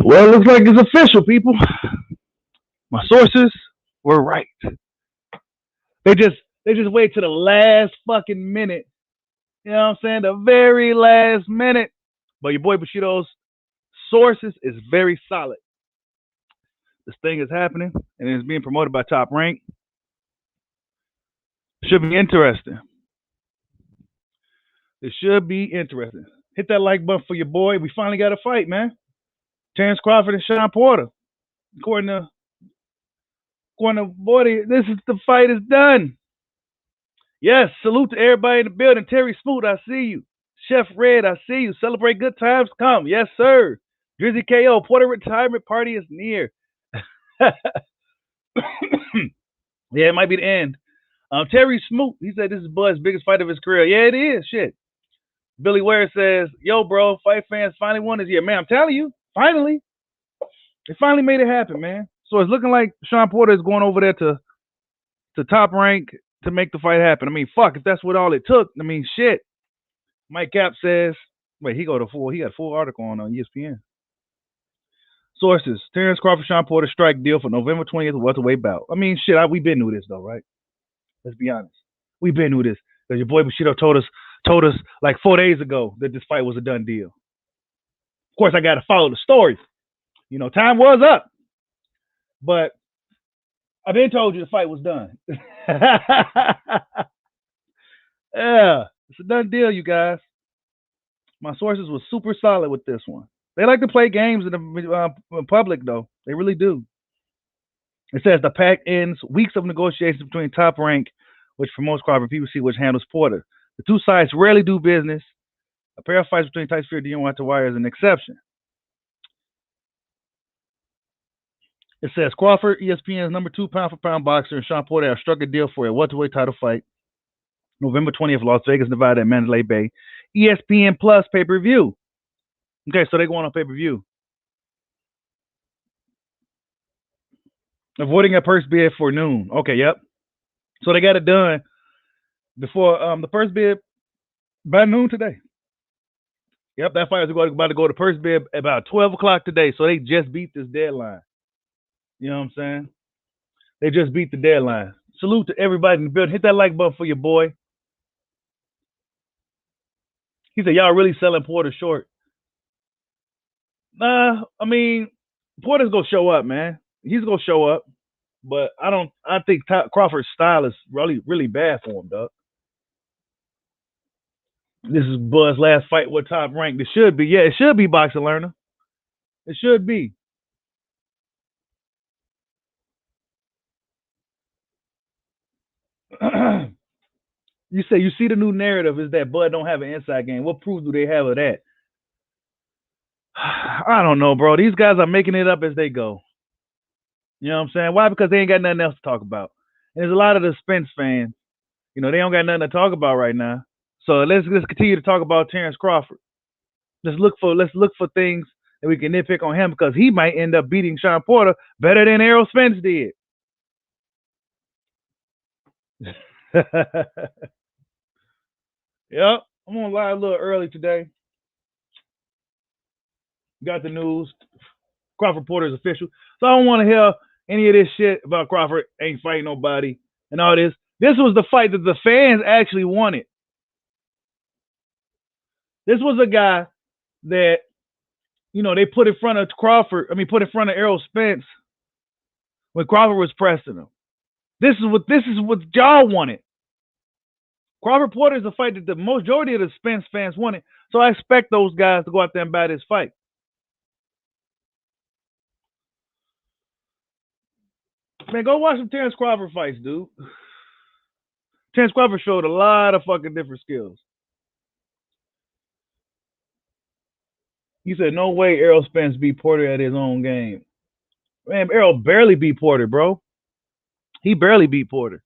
Well, it looks like it's official, people. My sources were right. They just they just wait to the last fucking minute. You know what I'm saying? The very last minute. But your boy Bushido's sources is very solid. This thing is happening and it's being promoted by Top Rank. Should be interesting. It should be interesting. Hit that like button for your boy. We finally got a fight, man. Terrence Crawford and Sean Porter. According to Bordy, this is the fight is done. Yes, salute to everybody in the building. Terry Smoot, I see you. Chef Red, I see you. Celebrate good times come. Yes, sir. Drizzy KO, Porter retirement party is near. Yeah, it might be the end. Terry Smoot, he said this is Bud's biggest fight of his career. Yeah, it is. Shit. Billy Ware says, yo, bro, fight fans finally won this year. Man, I'm telling you, finally. They finally made it happen, man. So it's looking like Sean Porter is going over there to Top Rank to make the fight happen. I mean, fuck, if that's what all it took. I mean, shit. Mike Cap says, wait, he got a full article on ESPN. Sources: Terrence Crawford, Sean Porter strike deal for November 20th welterweight bout. I mean, shit, we been knew this though, right? Let's be honest. We been knew this because your boy Bushido told us like 4 days ago that this fight was a done deal. Of course, I got to follow the story. You know, time was up, but I've been told you the fight was done. Yeah, it's a done deal, you guys. My sources were super solid with this one. They like to play games in the public, though. They really do. It says the pact ends weeks of negotiations between Top Rank, which promotes Crawford, and PBC, which handles Porter. The two sides rarely do business. A pair of fights between Tyson Fury and Deontay Wilder is an exception. It says Crawford, ESPN's number 2 pound-for-pound boxer, and Sean Porter have struck a deal for a welterweight title fight November 20th, Las Vegas, Nevada, and Mandalay Bay. ESPN Plus pay-per-view. Okay, so they're going on pay-per-view. Avoiding a purse bid for noon. Okay, yep. So they got it done before the purse bid by noon today. Yep, that fight is about to go to purse bid about 12 o'clock today. So they just beat this deadline. You know what I'm saying? They just beat the deadline. Salute to everybody in the building. Hit that like button for your boy. He said, y'all really selling Porter short. I mean, Porter's going to show up, man. He's going to show up. But I think Crawford's style is really, really bad for him, dog. This is Bud's last fight with Top Rank. It should be. Yeah, it should be, Boxing Learner. It should be. You say you see the new narrative is that Bud don't have an inside game. What proof do they have of that? I don't know, bro. These guys are making it up as they go. You know what I'm saying? Why? Because they ain't got nothing else to talk about. And there's a lot of the Spence fans. You know, they don't got nothing to talk about right now. So let's continue to talk about Terrence Crawford. Let's look for things that we can nitpick on him because he might end up beating Sean Porter better than Errol Spence did. Yep, I'm on live a little early today. Got the news. Crawford Porter is official. So I don't want to hear any of this shit about Crawford ain't fighting nobody and all this. This was the fight that the fans actually wanted. This was a guy that, you know, they put in front of Errol Spence when Crawford was pressing him. This is what y'all wanted. Crawford Porter is a fight that the majority of the Spence fans wanted. So I expect those guys to go out there and buy this fight. Man, go watch some Terrence Crawford fights, dude. Terrence Crawford showed a lot of fucking different skills. He said, no way Errol Spence beat Porter at his own game. Man, Errol barely beat Porter, bro. He barely beat Porter.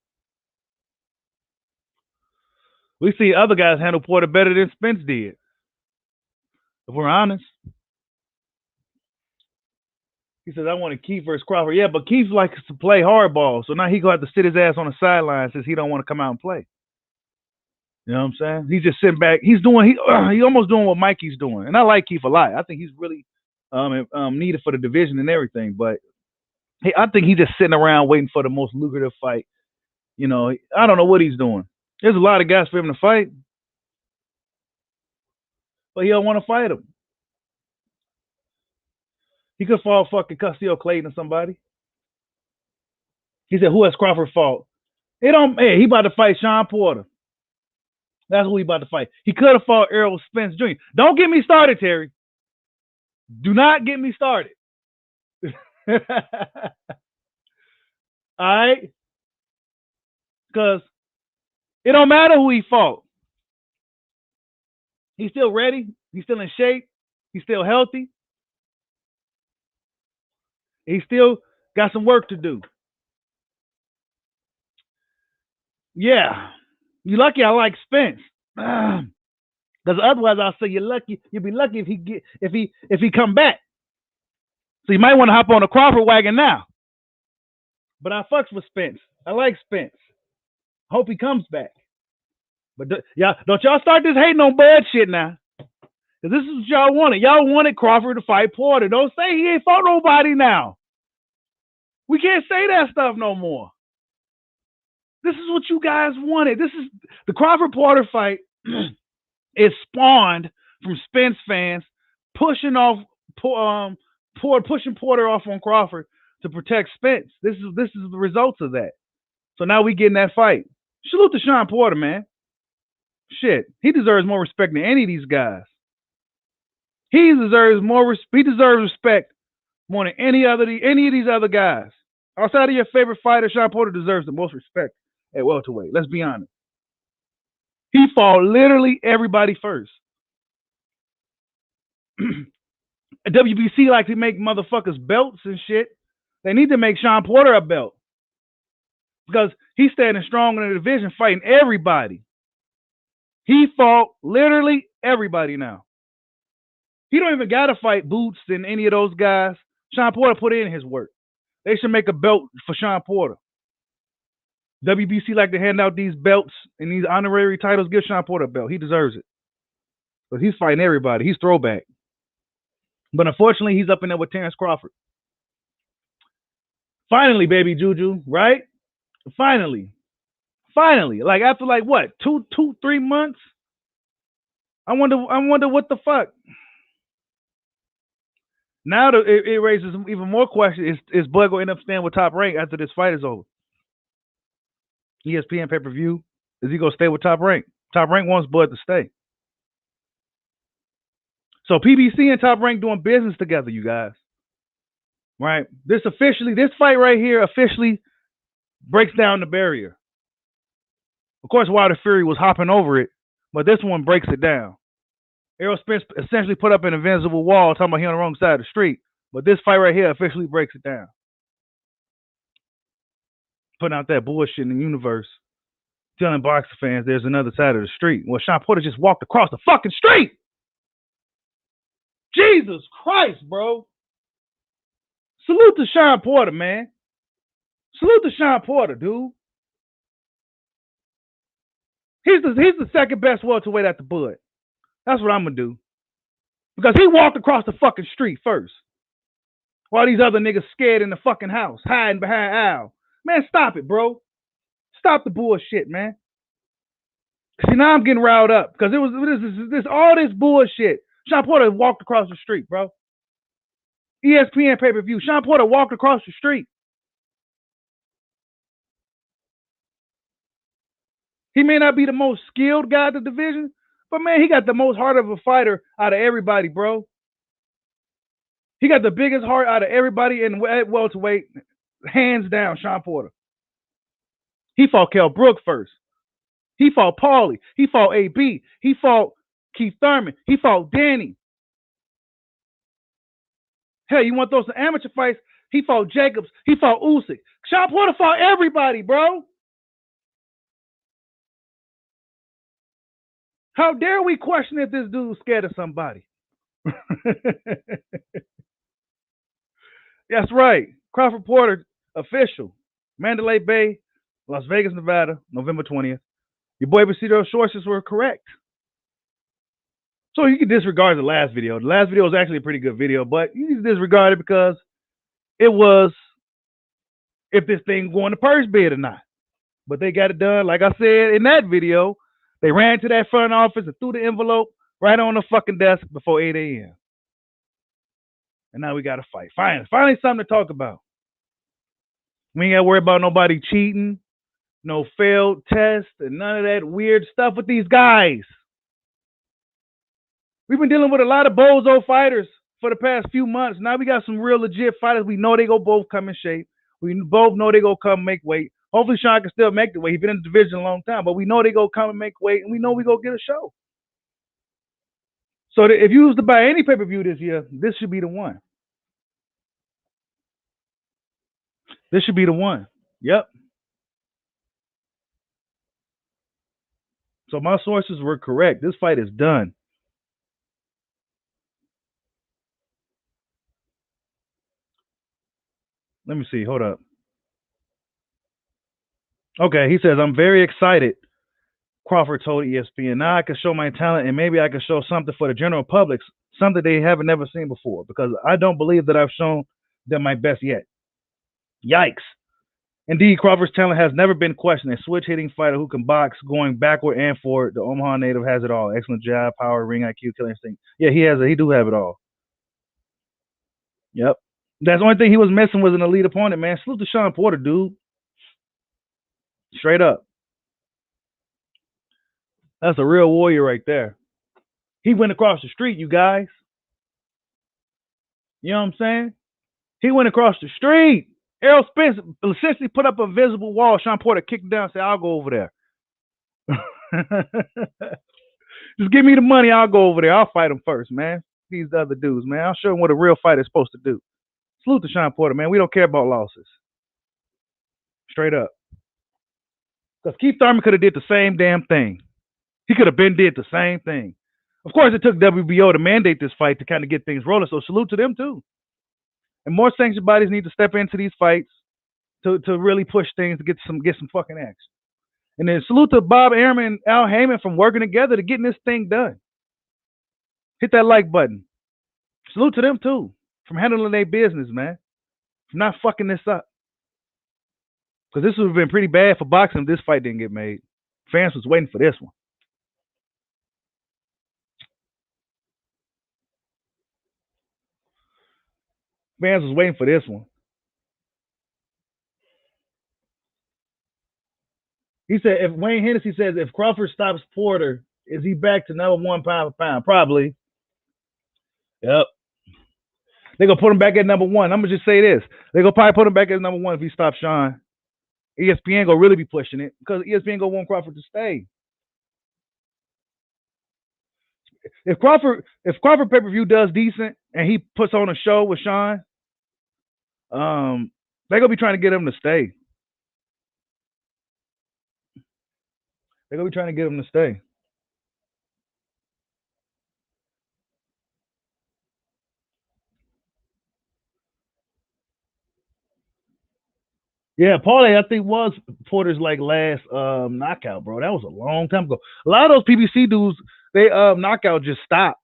We see other guys handle Porter better than Spence did. If we're honest. He says, I wanted Keith versus Crawford. Yeah, but Keith likes to play hardball. So now he going to have to sit his ass on the sideline since he don't want to come out and play. You know what I'm saying? He's just sitting back. He's almost doing what Mikey's doing. And I like Keith a lot. I think he's really needed for the division and everything. But hey, I think he's just sitting around waiting for the most lucrative fight. You know, I don't know what he's doing. There's a lot of guys for him to fight, but he don't want to fight him. He could fall fucking Custio Clayton or somebody. He said, "Who has Crawford fought?" It don't. Hey, he about to fight Sean Porter. That's who he about to fight. He could have fought Errol Spence Jr. Don't get me started, Terry. Do not get me started. All right, because it don't matter who he fought. He's still ready. He's still in shape. He's still healthy. He still got some work to do. Yeah, you lucky I like Spence. Because otherwise, I'll say you're lucky. You'll be lucky if he come back. So you might want to hop on the Crawford wagon now. But I fucks with Spence. I like Spence. Hope he comes back. But don't y'all start this hating on Bud shit now. Because this is what y'all wanted. Y'all wanted Crawford to fight Porter. Don't say he ain't fought nobody now. We can't say that stuff no more. This is what you guys wanted. This is the Crawford Porter fight. Is spawned from Spence fans pushing Porter off on Crawford to protect Spence. This is the results of that. So now we getting that fight. Salute to Sean Porter, man. Shit, he deserves more respect than any of these guys. He deserves respect more than any of these other guys. Outside of your favorite fighter, Sean Porter deserves the most respect at welterweight. Let's be honest. He fought literally everybody first. WBC like to make motherfuckers belts and shit. They need to make Sean Porter a belt. Because he's standing strong in the division fighting everybody. He fought literally everybody now. He don't even got to fight Boots and any of those guys. Sean Porter put in his work. They should make a belt for Sean Porter. WBC like to hand out these belts and these honorary titles. Give Sean Porter a belt. He deserves it. But he's fighting everybody. He's throwback. But unfortunately, he's up in there with Terrence Crawford. Finally, baby Juju, right? Finally. Like after like what? 3 months? I wonder what the fuck. Now it raises even more questions. Is Bud going to end up staying with Top Rank after this fight is over? ESPN pay-per-view. Is he going to stay with Top Rank? Top Rank wants Bud to stay. So PBC and Top Rank doing business together, you guys. Right? This fight right here officially breaks down the barrier. Of course, Wilder Fury was hopping over it, but this one breaks it down. Errol Spence essentially put up an invincible wall talking about he on the wrong side of the street, but this fight right here officially breaks it down. Putting out that bullshit in the universe, telling boxing fans there's another side of the street. Well, Sean Porter just walked across the fucking street. Jesus Christ, bro. Salute to Sean Porter, man. Salute to Sean Porter, dude. He's the second best welterweight at the Bud. That's what I'm going to do. Because he walked across the fucking street first. While these other niggas scared in the fucking house, hiding behind Al. Man, stop it, bro. Stop the bullshit, man. See, now I'm getting riled up. Because it was all this bullshit. Sean Porter walked across the street, bro. ESPN pay-per-view. Sean Porter walked across the street. He may not be the most skilled guy in the division, but man, he got the most heart of a fighter out of everybody, bro. He got the biggest heart out of everybody in welterweight, hands down, Sean Porter. He fought Kell Brook first. He fought Paulie. He fought AB. He fought Keith Thurman. He fought Danny. Hell, you want those amateur fights? He fought Jacobs. He fought Usyk. Sean Porter fought everybody, bro. How dare we question if this dude's scared of somebody? That's right. Crawford Porter, official. Mandalay Bay, Las Vegas, Nevada, November 20th. Your boy Basitos sources were correct. So you can disregard the last video. The last video was actually a pretty good video, but you can disregard it because it was if this thing going to purse bid or not. But they got it done. Like I said in that video, they ran to that front office and threw the envelope right on the fucking desk before 8 a.m. And now we got to fight. Finally something to talk about. We ain't got to worry about nobody cheating, no failed tests, and none of that weird stuff with these guys. We've been dealing with a lot of bozo fighters for the past few months. Now we got some real legit fighters. We know they go both come in shape. We both know they go come make weight. Hopefully Sean can still make the weight. He's been in the division a long time, but we know they go come and make weight, and we know we go get a show. So if you was to buy any pay-per-view this year, this should be the one. This should be the one. Yep. So my sources were correct. This fight is done. Let me see. Hold up. Okay, he says, I'm very excited. Crawford told ESPN, now I can show my talent and maybe I can show something for the general public, something they haven't never seen before, because I don't believe that I've shown them my best yet. Yikes. Indeed, Crawford's talent has never been questioned. A switch-hitting fighter who can box going backward and forward. The Omaha native has it all. Excellent jab, power, ring IQ, killing instinct. Yeah, he do have it all. Yep. That's the only thing he was missing was an elite opponent, man. Salute to Sean Porter, dude. Straight up. That's a real warrior right there. He went across the street, you guys. You know what I'm saying? He went across the street. Errol Spence essentially put up a visible wall. Sean Porter kicked down and said, I'll go over there. Just give me the money. I'll go over there. I'll fight him first, man. These other dudes, man. I'll show them what a real fighter is supposed to do. Salute to Sean Porter, man. We don't care about losses. Straight up. Because Keith Thurman could have did the same damn thing. He could have been did the same thing. Of course, it took WBO to mandate this fight to kind of get things rolling, so salute to them, too. And more sanctioned bodies need to step into these fights to really push things to get some fucking action. And then salute to Bob Arum and Al Heyman from working together to getting this thing done. Hit that like button. Salute to them, too, from handling their business, man. From not fucking this up. Because this would have been pretty bad for boxing if this fight didn't get made. Fans was waiting for this one. Fans was waiting for this one. He said, if Wayne Hennessy says, if Crawford stops Porter, is he back to number one pound for pound? Probably. Yep. They're going to put him back at number one. I'm going to just say this. They're going to probably put him back at number one if he stops Sean. ESPN going to really be pushing it because ESPN going to want Crawford to stay. If Crawford pay-per-view does decent and he puts on a show with Sean, they're going to be trying to get him to stay. They're going to be trying to get him to stay. Yeah, Paulie, I think was Porter's like last knockout, bro. That was a long time ago. A lot of those PBC dudes, they knockout just stopped.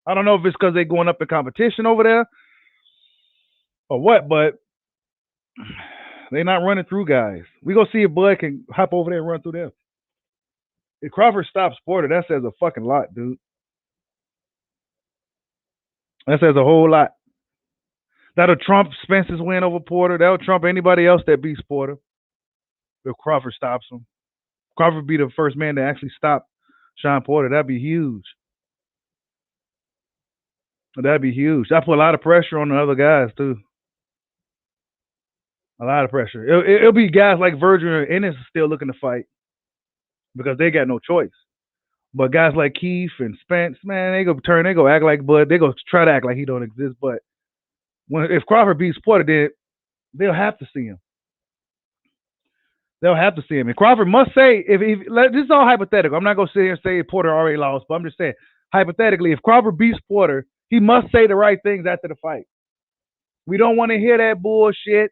I don't know if it's because they're going up in competition over there or what, but they're not running through guys. We gonna see if Bud can hop over there and run through them. If Crawford stops Porter, that says a fucking lot, dude. That says a whole lot. That'll trump Spence's win over Porter. That'll trump anybody else that beats Porter if Crawford stops him. Crawford be the first man to actually stop Sean Porter. That'd be huge. That'd be huge. That put a lot of pressure on the other guys, too. A lot of pressure. It'll be guys like Virgil and Ennis still looking to fight because they got no choice. But guys like Keith and Spence, man, they go act like Bud. They go try to act like he don't exist. But if Crawford beats Porter, then they'll have to see him. They'll have to see him. And Crawford must say, this is all hypothetical. I'm not going to sit here and say Porter already lost, but I'm just saying, hypothetically, if Crawford beats Porter, he must say the right things after the fight. We don't want to hear that bullshit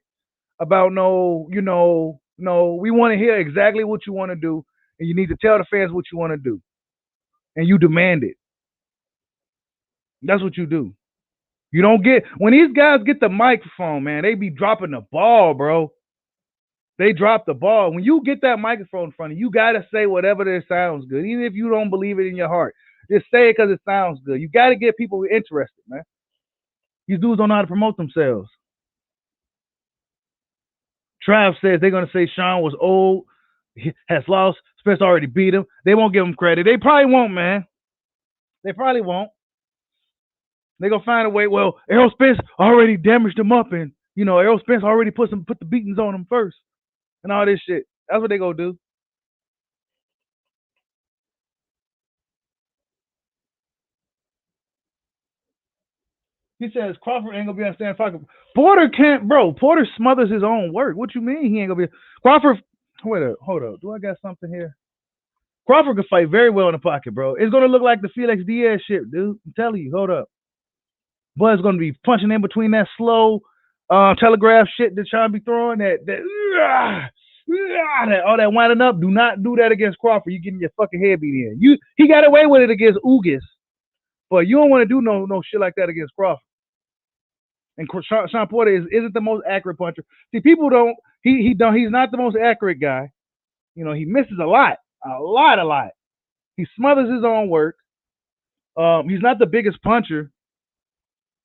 about we want to hear exactly what you want to do, and you need to tell the fans what you want to do. And you demand it. That's what you do. You don't get when these guys get the microphone, man. They be dropping the ball, bro. They drop the ball. When you get that microphone in front of you, you gotta say whatever that sounds good, even if you don't believe it in your heart. Just say it because it sounds good. You gotta get people interested, man. These dudes don't know how to promote themselves. Trav says they're gonna say Sean was old, has lost. Spence already beat him. They won't give him credit. They probably won't, man. They probably won't. They gonna find a way. Well, Errol Spence already damaged him up, and Errol Spence already put the beatings on him first, and all this shit. That's what they gonna do. He says Crawford ain't gonna be understanding fucking Porter can't, bro. Porter smothers his own work. What you mean he ain't gonna be Crawford? Wait up, hold up. Do I got something here? Crawford can fight very well in the pocket, bro. It's gonna look like the Felix Diaz shit, dude. I'm telling you. Hold up. Bud's gonna be punching in between that slow telegraph shit that trying to be throwing all that winding up. Do not do that against Crawford. You getting your fucking head beat in. He got away with it against Ugas, but you don't want to do no shit like that against Crawford. And Sean Porter isn't the most accurate puncher. See, people don't. He's not the most accurate guy. He misses a lot. He smothers his own work. He's not the biggest puncher.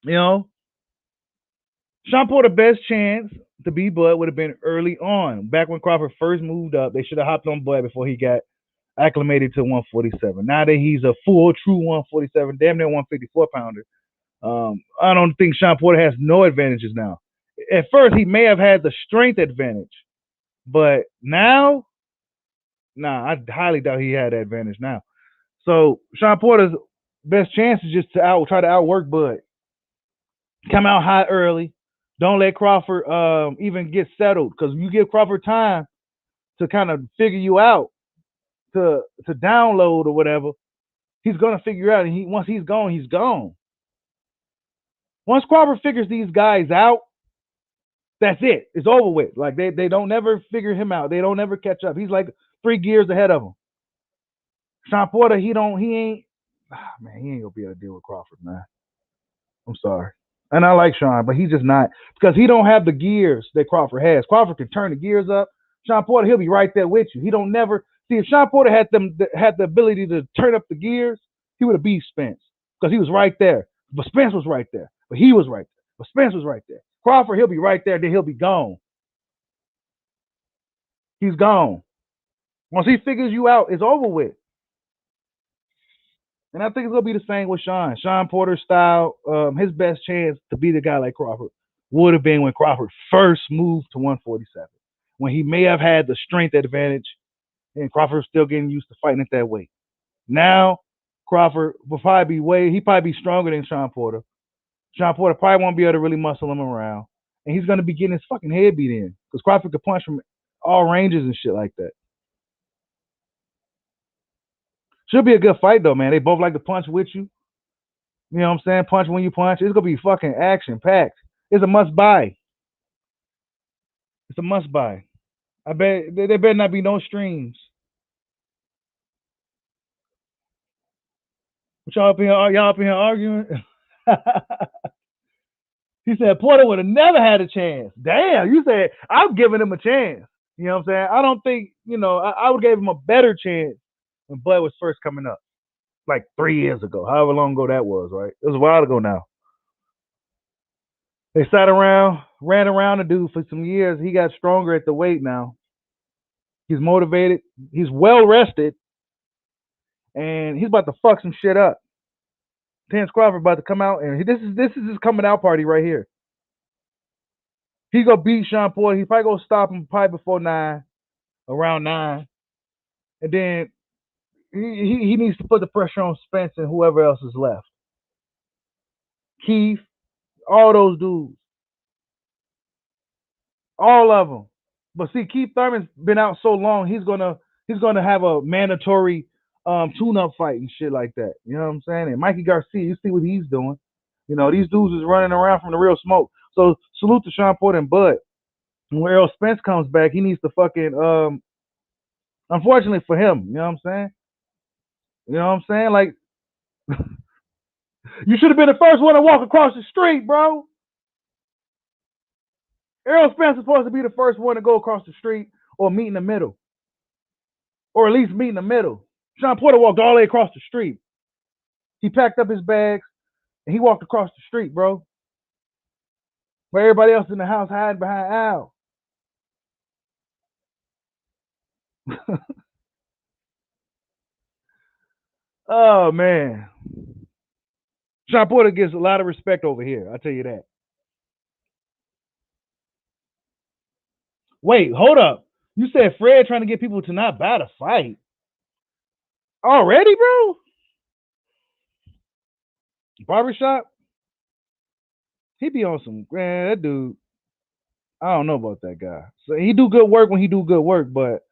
Sean Porter's best chance to beat Bud would have been early on. Back when Crawford first moved up, they should have hopped on Bud before he got acclimated to 147. Now that he's a full, true 147, damn near 154 pounder, I don't think Sean Porter has no advantages now. At first, he may have had the strength advantage, but now, I highly doubt he had that advantage now. So Sean Porter's best chance is just to try to outwork Bud. Come out hot early. Don't let Crawford even get settled, because you give Crawford time to kind of figure you out, to download or whatever. He's gonna figure you out, and once he's gone, he's gone. Once Crawford figures these guys out, that's it. It's over with. Like they don't never figure him out. They don't never catch up. He's like 3 gears ahead of him. Sean Porter, he ain't. He ain't gonna be able to deal with Crawford, man. I'm sorry. And I like Sean, but he's just not, because he don't have the gears that Crawford has. Crawford can turn the gears up. Sean Porter, he'll be right there with you. He don't never see if Sean Porter had the ability to turn up the gears, he would have beat Spence, because he was right there. But Spence was right there. But he was right there. But Spence was right there. Crawford, he'll be right there, then he'll be gone. He's gone. Once he figures you out, it's over with. And I think it's gonna be the same with Sean. Sean Porter's style, his best chance to beat a guy like Crawford would have been when Crawford first moved to 147, when he may have had the strength advantage, and Crawford was still getting used to fighting at that weight. Now, Crawford will probably be stronger than Sean Porter. Sean Porter probably won't be able to really muscle him around, and he's gonna be getting his fucking head beat in, because Crawford could punch from all ranges and shit like that. Should be a good fight though, man. They both like to punch with you. You know what I'm saying? Punch when you punch. It's gonna be fucking action packed. It's a must buy. It's a must buy. I bet there better not be no streams. What y'all up in here arguing? He said Porter would have never had a chance. Damn, you said I'm giving him a chance. You know what I'm saying? I don't think, I would give him a better chance when Bud was first coming up, like 3 years ago, however long ago that was, right? It was a while ago now. They sat around, ran around the dude for some years. He got stronger at the weight now. He's motivated. He's well rested. And he's about to fuck some shit up. Terence Crawford about to come out, and this is his coming out party right here. He's gonna beat Sean Porter. He's probably gonna stop him probably before 9, around 9. And then he needs to put the pressure on Spence and whoever else is left. Keith, all those dudes. All of them. But see, Keith Thurman's been out so long, he's gonna have a mandatory tune-up fight and shit like that. You know what I'm saying? And Mikey Garcia, you see what he's doing. These dudes is running around from the real smoke. So salute to Sean Porter and Bud. And when Errol Spence comes back, he needs to fucking unfortunately for him, you know what I'm saying? Like You should have been the first one to walk across the street, bro. Errol Spence is supposed to be the first one to go across the street or meet in the middle. Or at least meet in the middle. Sean Porter walked all the way across the street. He packed up his bags and he walked across the street, bro. Where everybody else in the house hiding behind Al. Oh, man. Sean Porter gets a lot of respect over here. I'll tell you that. Wait, hold up. You said Fred trying to get people to not buy the fight. Already, bro? Barbershop? He be on some, man, that dude. I don't know about that guy. So he do good work when he do good work, but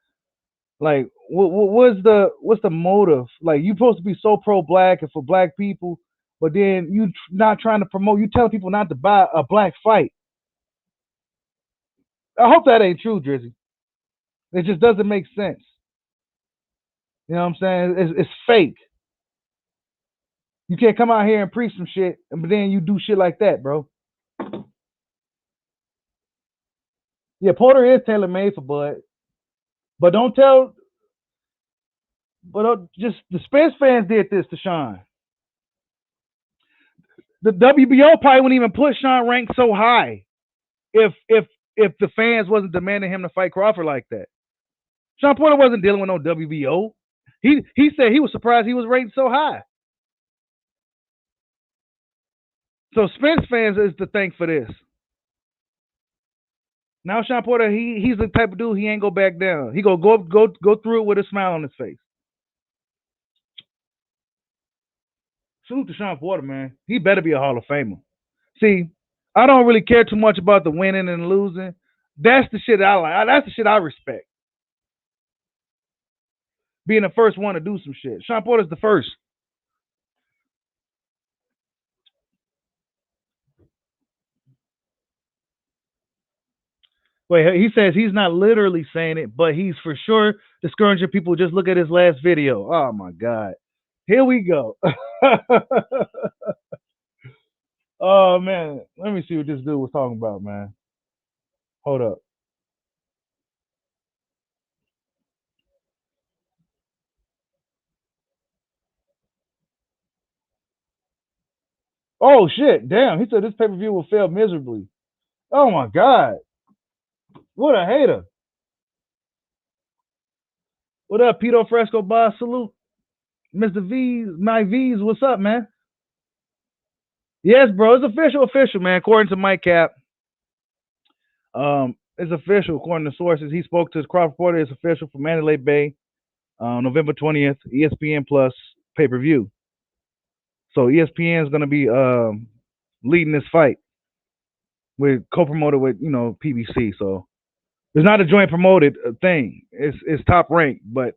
like, what's the motive? Like, you supposed to be so pro black and for black people, but then you not trying to promote. You tell people not to buy a black fight. I hope that ain't true, Drizzy. It just doesn't make sense. You know what I'm saying? It's fake. You can't come out here and preach some shit, but then you do shit like that, bro. Yeah, Porter is tailor made for Bud, but don't tell. But just the Spence fans did this to Sean. The WBO probably wouldn't even put Sean ranked so high if the fans wasn't demanding him to fight Crawford like that. Sean Porter wasn't dealing with no WBO. He said he was surprised he was rated so high. So Spence fans is to thank for this. Now Sean Porter, he's the type of dude he ain't go back down. He go through it with a smile on his face. Salute to Sean Porter, man. He better be a Hall of Famer. See, I don't really care too much about the winning and losing. That's the shit I like. That's the shit I respect. Being the first one to do some shit. Sean Porter's the first. Wait, he says he's not literally saying it, but he's for sure discouraging people. Just look at his last video. Oh my God. Here we go. Oh man. Let me see what this dude was talking about, man. Hold up. Oh shit. Damn. He said this pay-per-view will fail miserably. Oh my God. What a hater. What up, Pito Fresco Boss? Salute. Mr. V's, my V's, what's up, man? Yes, bro, it's official, man. According to Mike Cap, it's official. According to sources, he spoke to his Crawford Porter. It's official for Mandalay Bay, November 20th, ESPN Plus pay-per-view. So ESPN is going to be leading this fight with co-promoted with PBC. So it's not a joint promoted thing. It's top ranked, but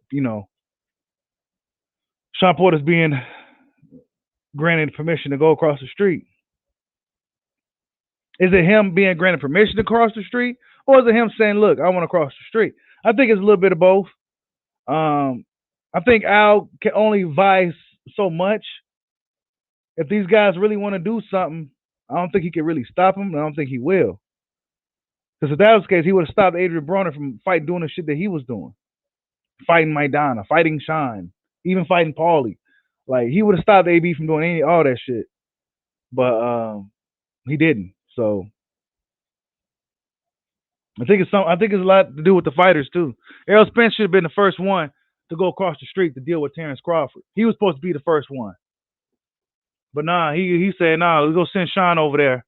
Sean Porter's being granted permission to go across the street. Is it him being granted permission to cross the street, or is it him saying, "Look, I want to cross the street"? I think it's a little bit of both. I think Al can only advise so much. If these guys really want to do something, I don't think he can really stop them. I don't think he will. Because if that was the case, he would have stopped Adrian Broner from doing the shit that he was doing. Fighting Maidana, fighting Sean, even fighting Paulie. Like, he would have stopped AB from doing all that shit. But he didn't. So I think it's a lot to do with the fighters too. Errol Spence should have been the first one to go across the street to deal with Terrence Crawford. He was supposed to be the first one. But nah, he said, nah, let's go send Sean over there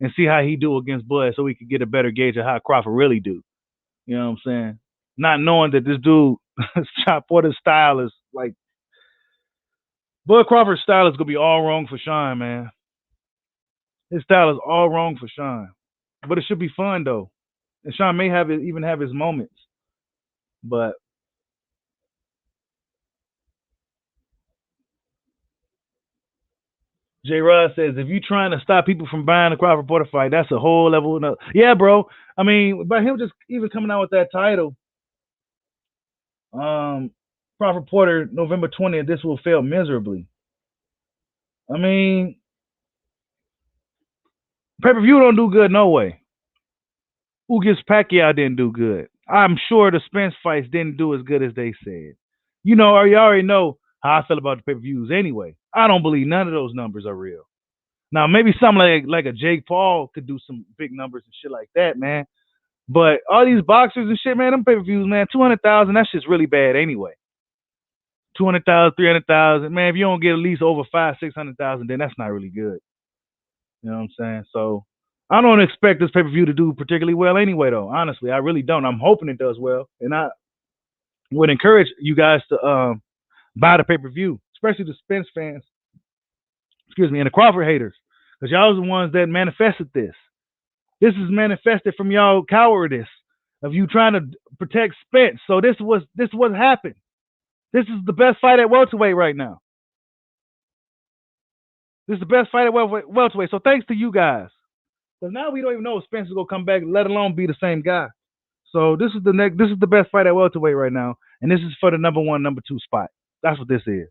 and see how he do against Bud so we could get a better gauge of how Crawford really do. You know what I'm saying? Not knowing that this dude, Sean Porter's style is like, Bud Crawford's style is going to be all wrong for Sean, man. His style is all wrong for Sean. But it should be fun, though. And Sean may even have his moments. But J. Rod says, if you're trying to stop people from buying the Crawford Porter fight, that's a whole level. Yeah, bro. I mean, by him just even coming out with that title, Crawford Porter, November 20th, this will fail miserably. I mean, pay-per-view don't do good no way. Who gets Pacquiao didn't do good. I'm sure the Spence fights didn't do as good as they said. You know, or you already know how I feel about the pay-per-views anyway. I don't believe none of those numbers are real. Now, maybe something like a Jake Paul could do some big numbers and shit like that, man. But all these boxers and shit, man, them pay-per-views, man, 200,000, that shit's really bad anyway. 200,000, 300,000, man. If you don't get at least over 600,000, then that's not really good. You know what I'm saying? So I don't expect this pay-per-view to do particularly well anyway, though. Honestly, I really don't. I'm hoping it does well, and I would encourage you guys to buy the pay-per-view, especially the Spence fans. Excuse me, and the Crawford haters, because y'all was the ones that manifested this. This is manifested from y'all cowardice of you trying to protect Spence. So this was what happened. This is the best fight at welterweight right now. This is the best fight at welterweight. So thanks to you guys. Because now we don't even know if Spence is gonna come back, let alone be the same guy. So this is the best fight at welterweight right now, and this is for the number one, number two spot. That's what this is.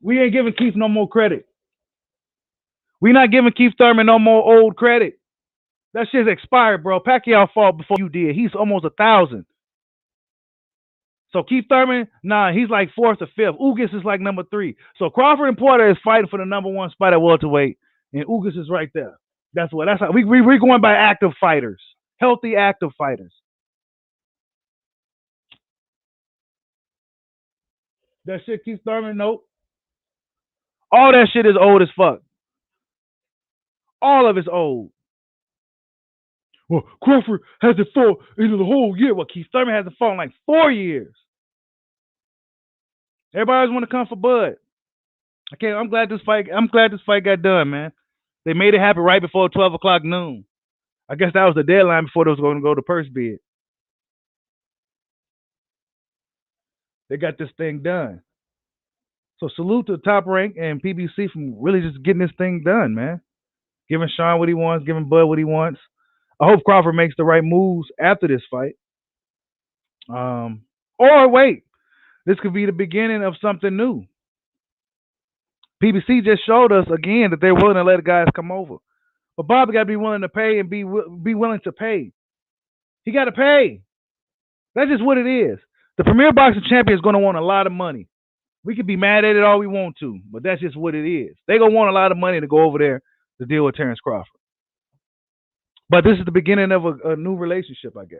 We ain't giving Keith no more credit. We not giving Keith Thurman no more old credit. That shit's expired, bro. Pacquiao fought before you did. He's almost 1,000. So Keith Thurman, nah, he's like fourth or fifth. Ugas is like number 3. So Crawford and Porter is fighting for the number one spot at welterweight, and Ugas is right there. That's how we're going by active fighters, healthy active fighters. That shit, Keith Thurman, nope. All that shit is old as fuck. All of it's old. Well, Crawford hasn't fought into the whole year. Well, Keith Thurman hasn't fought in like 4 years. Everybody always want to come for Bud. Okay, I'm glad this fight got done, man. They made it happen right before 12 o'clock noon. I guess that was the deadline before they was going to go to purse bid. They got this thing done. So salute to Top Rank and PBC from really just getting this thing done, man. Giving Sean what he wants, giving Bud what he wants. I hope Crawford makes the right moves after this fight. Or wait, this could be the beginning of something new. PBC just showed us again that they're willing to let guys come over. But Bobby got to be willing to pay and be willing to pay. He got to pay. That's just what it is. The Premier Boxing Champion is going to want a lot of money. We could be mad at it all we want to, but that's just what it is. They're going to want a lot of money to go over there to deal with Terrence Crawford. But this is the beginning of a new relationship, I guess.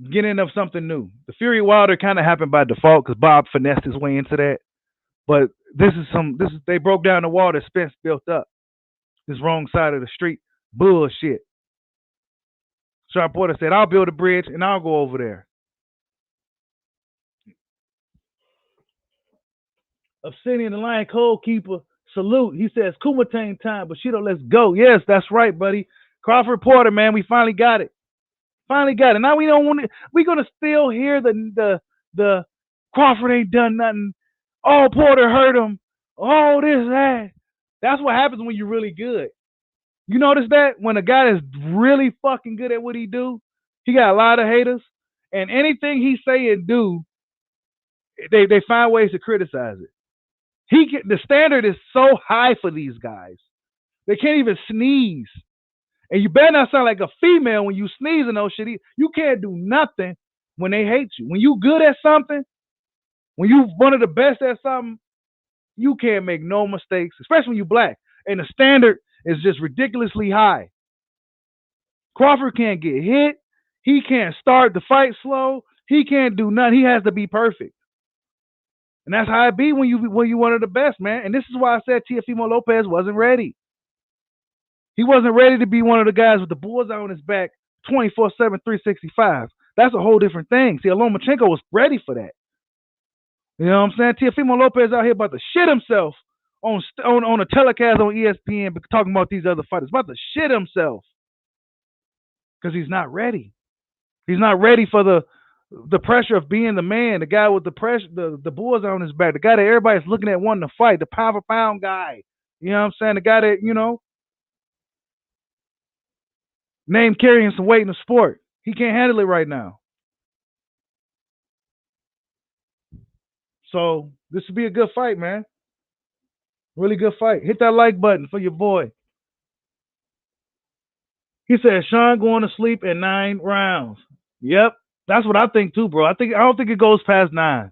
Beginning of something new. The Fury Wilder kind of happened by default because Bob finessed his way into that. But they broke down the wall that Spence built up. This wrong side of the street. Bullshit. Sharp Porter said, I'll build a bridge and I'll go over there. Obsidian, the Lion Cold Keeper, salute. He says, Kumatane time, Bushido, let's go. Yes, that's right, buddy. Crawford Porter, man, we finally got it. Finally got it. Now we don't want it. We're gonna still hear the Crawford ain't done nothing. Oh, Porter hurt him. Oh, this, that. That's what happens when you're really good. You notice that when a guy is really fucking good at what he do, he got a lot of haters, and anything he say and do, they find ways to criticize it. The standard is so high for these guys. They can't even sneeze. And you better not sound like a female when you sneeze and those shit. You can't do nothing when they hate you. When you good at something, when you one of the best at something, you can't make no mistakes, especially when you black. And the standard is just ridiculously high. Crawford can't get hit. He can't start the fight slow. He can't do nothing. He has to be perfect. And that's how it be when you one of the best, man. And this is why I said Teofimo Lopez wasn't ready. He wasn't ready to be one of the guys with the bullseye on his back 24/7, 365. That's a whole different thing. See, Lomachenko was ready for that. You know what I'm saying? Teofimo Lopez out here about to shit himself on a telecast on ESPN talking about these other fighters. About to shit himself because he's not ready. He's not ready for the pressure of being the man, the guy with the pressure, the bullseye on his back, the guy that everybody's looking at wanting to fight, the pound for pound guy. You know what I'm saying? The guy that, name carrying some weight in the sport. He can't handle it right now. So this would be a good fight, man. Really good fight. Hit that like button for your boy. He said Sean going to sleep in 9 rounds. Yep, that's what I think too, bro. I don't think it goes past 9.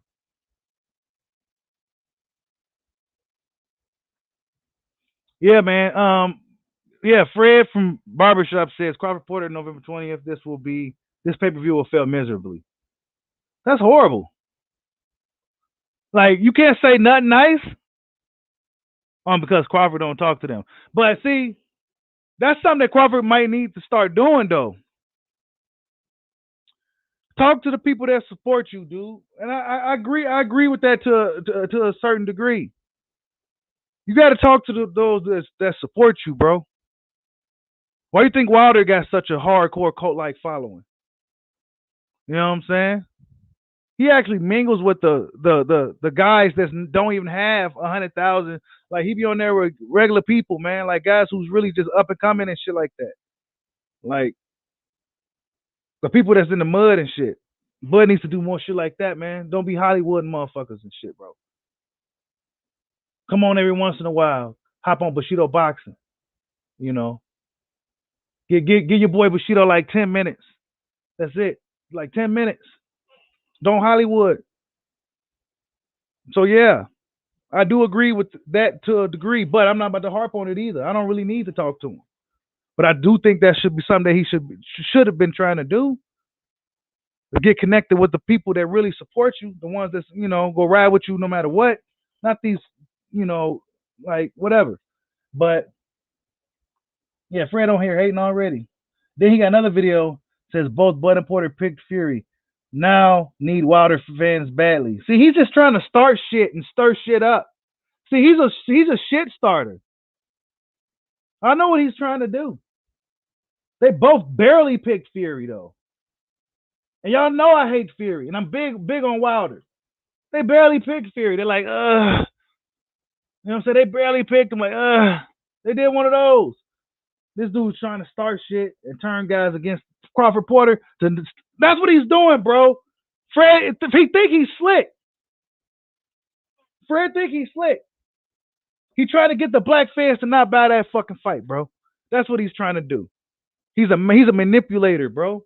Yeah, man. Yeah, Fred from Barbershop says Crawford Porter November 20th. This pay per view will fail miserably. That's horrible. Like you can't say nothing nice because Crawford don't talk to them. But see, that's something that Crawford might need to start doing though. Talk to the people that support you, dude. And I agree. I agree with that to a certain degree. You got to talk to those that support you, bro. Why do you think Wilder got such a hardcore cult like following? You know what I'm saying? He actually mingles with the guys that don't even have 100,000. Like he be on there with regular people, man. Like guys who's really just up and coming and shit like that. Like the people that's in the mud and shit. Bud needs to do more shit like that, man. Don't be Hollywood motherfuckers and shit, bro. Come on every once in a while. Hop on Bushido boxing. You know, give your boy Bushido like 10 minutes. That's it, like 10 minutes. Don't Hollywood. So yeah, I do agree with that to a degree, but I'm not about to harp on it either. I don't really need to talk to him, but I do think that should be something that he should have been trying to do. To get connected with the people that really support you, the ones that go ride with you no matter what. Not these, like whatever. But yeah, Fred on here hating already. Then he got another video says both Bud and Porter picked Fury. Now need Wilder fans badly. See, he's just trying to start shit and stir shit up. See, he's a shit starter. I know what he's trying to do. They both barely picked Fury though. And y'all know I hate Fury, and I'm big on Wilder. They barely picked Fury. They're like, ugh. You know what I'm saying? They barely picked him. Like, ugh. They did one of those. This dude's trying to start shit and turn guys against Crawford Porter. That's what he's doing, bro. Fred, if he think he's slick. Fred think he's slick. He trying to get the black fans to not buy that fucking fight, bro. That's what he's trying to do. He's a manipulator, bro.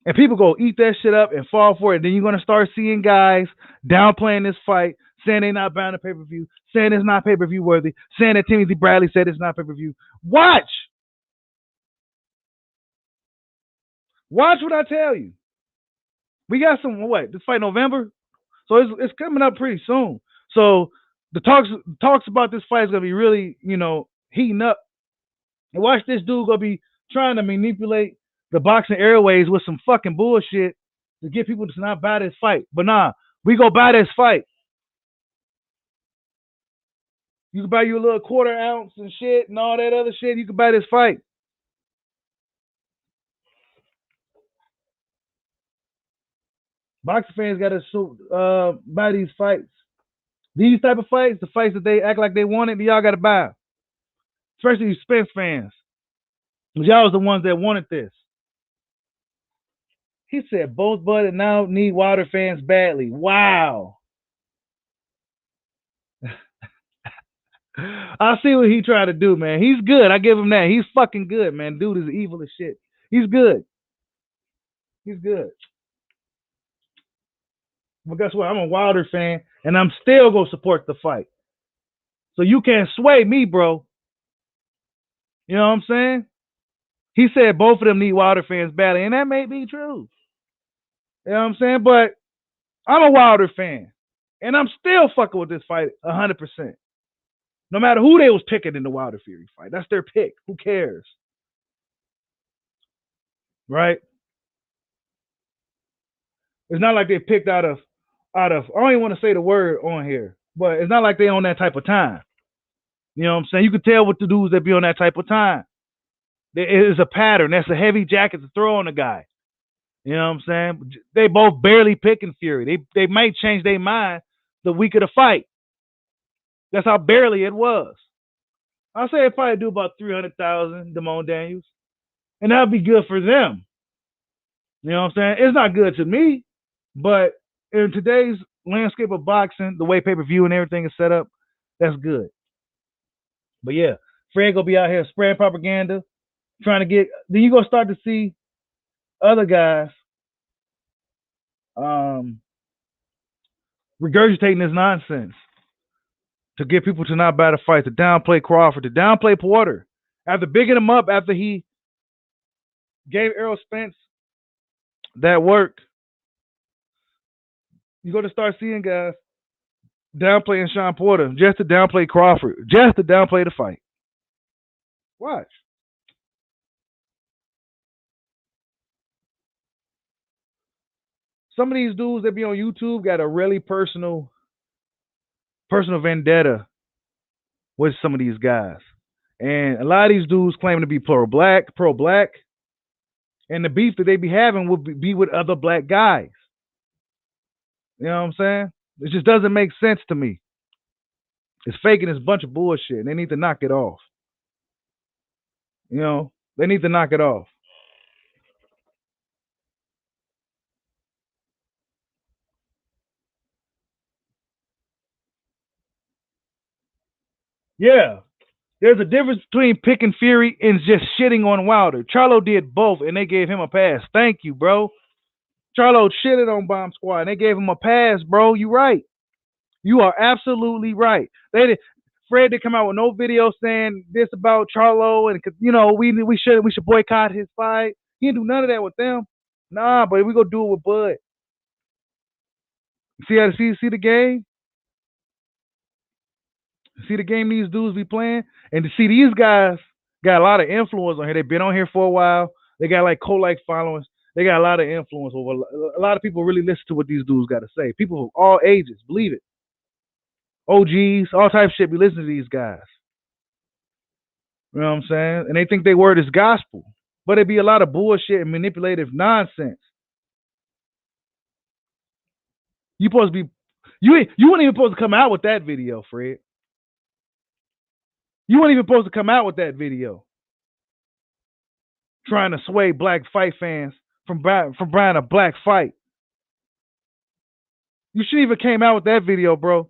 And people go eat that shit up and fall for it. Then you're gonna start seeing guys downplaying this fight, saying they're not bound to pay-per-view, saying it's not pay-per-view worthy, saying that Timothy Bradley said it's not pay-per-view. Watch what I tell you. We got this fight November, so it's coming up pretty soon. So the talks about this fight is gonna be really heating up. And watch this dude gonna be trying to manipulate the boxing airways with some fucking bullshit to get people to not buy this fight. But nah, we go buy this fight. You can buy you a little quarter ounce and shit and all that other shit. You can buy this fight. Boxing fans got to buy these fights. These type of fights, the fights that they act like they want it, y'all got to buy. Especially Spence fans. Y'all was the ones that wanted this. He said both Bud and now need Wilder fans badly. Wow. I see what he tried to do, man. He's good. I give him that. He's fucking good, man. Dude is evil as shit. He's good. He's good. But guess what? I'm a Wilder fan, and I'm still going to support the fight. So you can't sway me, bro. You know what I'm saying? He said both of them need Wilder fans badly, and that may be true. You know what I'm saying? But I'm a Wilder fan, and I'm still fucking with this fight 100%. No matter who they was picking in the Wilder Fury fight. That's their pick. Who cares? Right? It's not like they picked out of I don't even want to say the word on here, but it's not like they on that type of time. You know what I'm saying? You can tell what the dudes that be on that type of time. There is a pattern. That's a heavy jacket to throw on a guy. You know what I'm saying? They both barely picking Fury. They might change their mind the week of the fight. That's how barely it was. I'll say it probably do about 300,000, Damone Daniels. And that'll be good for them. You know what I'm saying? It's not good to me, but in today's landscape of boxing, the way pay-per-view and everything is set up, that's good. But yeah, Fred gonna be out here spreading propaganda, trying to get. Then you gonna start to see other guys um, regurgitating this nonsense to get people to not buy the fight, to downplay Crawford, to downplay Porter. After bigging him up, after he gave Errol Spence that work, you're going to start seeing guys downplaying Sean Porter just to downplay Crawford, just to downplay the fight. Watch. Some of these dudes that be on YouTube got a really personal vendetta with some of these guys. And a lot of these dudes claim to be pro-black, and the beef that they be having would be with other black guys. You know what I'm saying? It just doesn't make sense to me. It's fake and it's a bunch of bullshit. And they need to knock it off. You know, they need to knock it off. Yeah. There's a difference between picking Fury and just shitting on Wilder. Charlo did both and they gave him a pass. Thank you, bro. Charlo shitted on Bomb Squad and they gave him a pass, bro. You right. You are absolutely right. Fred did come out with no video saying this about Charlo and we should boycott his fight. He didn't do none of that with them. Nah, but we gonna do it with Bud. See the game? See the game these dudes be playing? And to see these guys got a lot of influence on here. They've been on here for a while. They got like co-like followings. They got a lot of influence over a lot of people really listen to what these dudes got to say. People of all ages, believe it. OGs, all type of shit be listening to these guys. You know what I'm saying? And they think they word is gospel. But it be a lot of bullshit and manipulative nonsense. You supposed to be you weren't even supposed to come out with that video, Fred. You weren't even supposed to come out with that video. Trying to sway black fight fans from buying a black fight. You shouldn't even came out with that video, bro.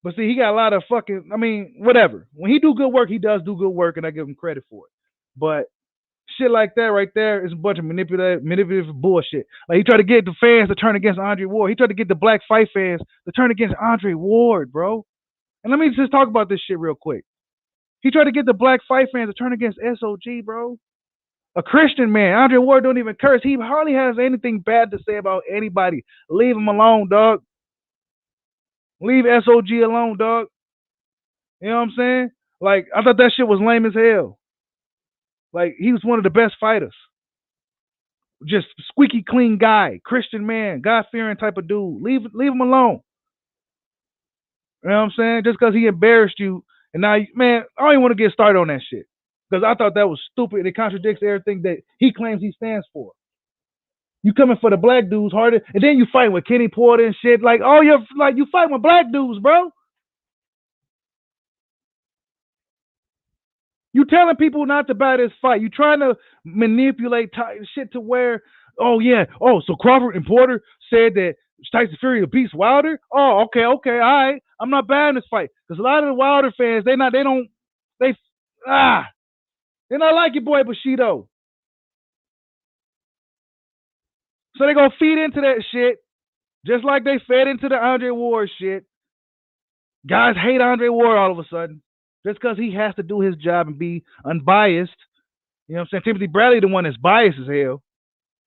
But see, he got a lot of fucking, whatever. When he do good work, he does do good work, and I give him credit for it. But shit like that right there is a bunch of manipulative bullshit. Like he tried to get the fans to turn against Andre Ward. He tried to get the black fight fans to turn against Andre Ward, bro. And let me just talk about this shit real quick. He tried to get the black fight fans to turn against SOG, bro. A Christian man. Andre Ward don't even curse. He hardly has anything bad to say about anybody. Leave him alone, dog. Leave SOG alone, dog. You know what I'm saying? Like, I thought that shit was lame as hell. Like, he was one of the best fighters. Just squeaky clean guy, Christian man, God-fearing type of dude. Leave him alone. You know what I'm saying? Just because he embarrassed you, and now, man, I don't even want to get started on that shit. Because I thought that was stupid, and it contradicts everything that he claims he stands for. You coming for the black dudes harder, and then you fighting with Kenny Porter and shit. Like, oh, you fighting with black dudes, bro. You telling people not to buy this fight. You trying to manipulate shit to where, oh yeah, so Crawford and Porter said that Tyson Fury beats Wilder. Oh, okay, all right. I'm not buying this fight because a lot of the Wilder fans, they're not like your boy Bushido. So they're gonna feed into that shit, just like they fed into the Andre Ward shit. Guys hate Andre Ward all of a sudden. Just because he has to do his job and be unbiased. You know what I'm saying? Timothy Bradley, the one that's biased as hell.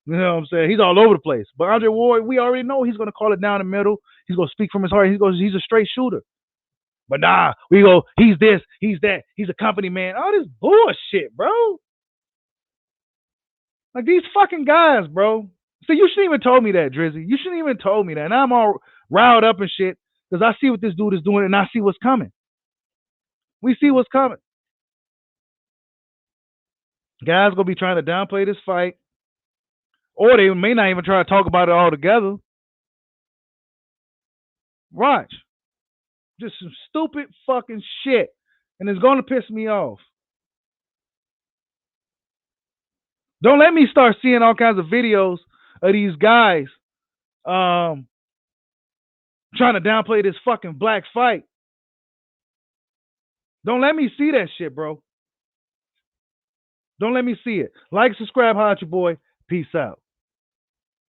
You know what I'm saying? He's all over the place. But Andre Ward, we already know he's going to call it down the middle. He's going to speak from his heart. He's a straight shooter. But nah, we go, he's this, he's that, he's a company man. All this bullshit, bro. Like these fucking guys, bro. So you shouldn't even told me that, Drizzy. You shouldn't even told me that. And I'm all riled up and shit because I see what this dude is doing and I see what's coming. We see what's coming. Guys gonna be trying to downplay this fight, or they may not even try to talk about it all together. Watch, just some stupid fucking shit, and it's gonna piss me off. Don't let me start seeing all kinds of videos of these guys Trying to downplay this fucking black fight. Don't let me see that shit, bro. Don't let me see it. Like, subscribe, holla at your boy. Peace out.